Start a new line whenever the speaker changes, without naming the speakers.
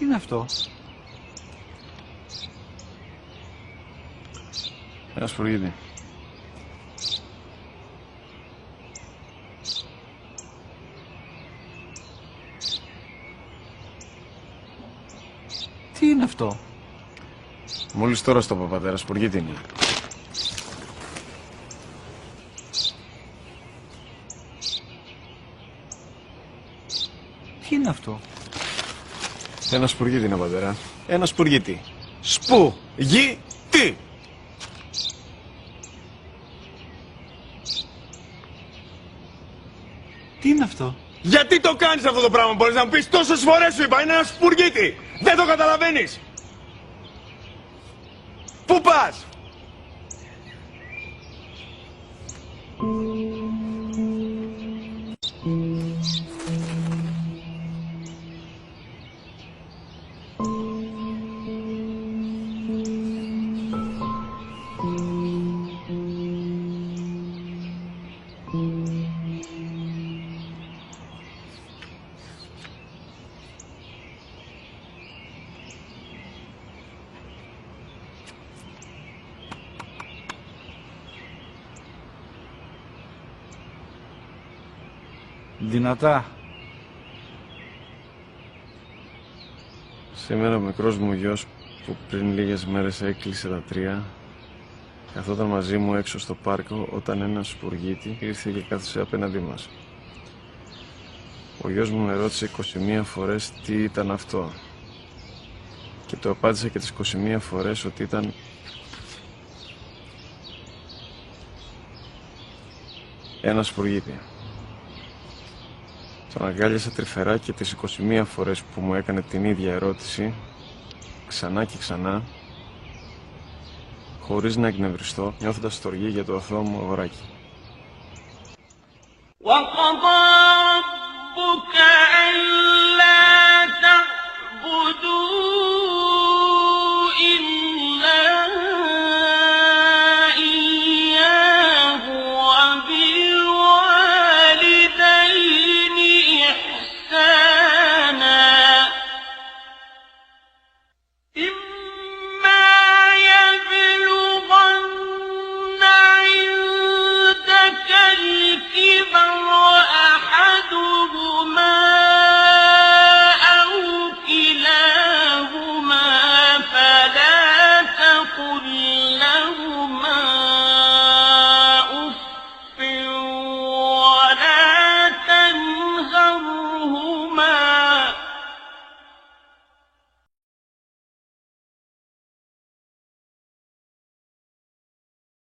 Τι είναι αυτό?
Ένα σπουργίτη.
Τι είναι αυτό?
Μόλις τώρα στο πατέρα, σπουργίτη είναι.
Τι είναι αυτό?
Ένα σπουργίτη είναι, πατέρα. Ένα σπουργίτη. Σπου-γι-τι!
Τι είναι αυτό?
Γιατί το κάνεις αυτό το πράγμα, μπορείς να μου πεις? Τόσες φορές σου είπα, είναι ένα σπουργίτη! Δεν το καταλαβαίνεις! Πού πας?
Δυνατά.
Σήμερα ο μικρός μου γιος που πριν λίγες μέρες έκλεισε τα 3 καθόταν μαζί μου έξω στο πάρκο όταν ένας σπουργίτη ήρθε και κάθισε απέναντί μας. Ο γιος μου με ρώτησε 21 φορές τι ήταν αυτό και το απάντησα και τις 21 φορές ότι ήταν ένα σπουργίτη. Τον αγκάλιασα τρυφερά και τις 21 φορές που μου έκανε την ίδια ερώτηση, ξανά και ξανά, χωρίς να εκνευριστώ, νιώθοντας στοργή για το αθώο μου αγοράκι.
وَقَضَى رَبُّكَ أَلَّا تَعْبُدُوا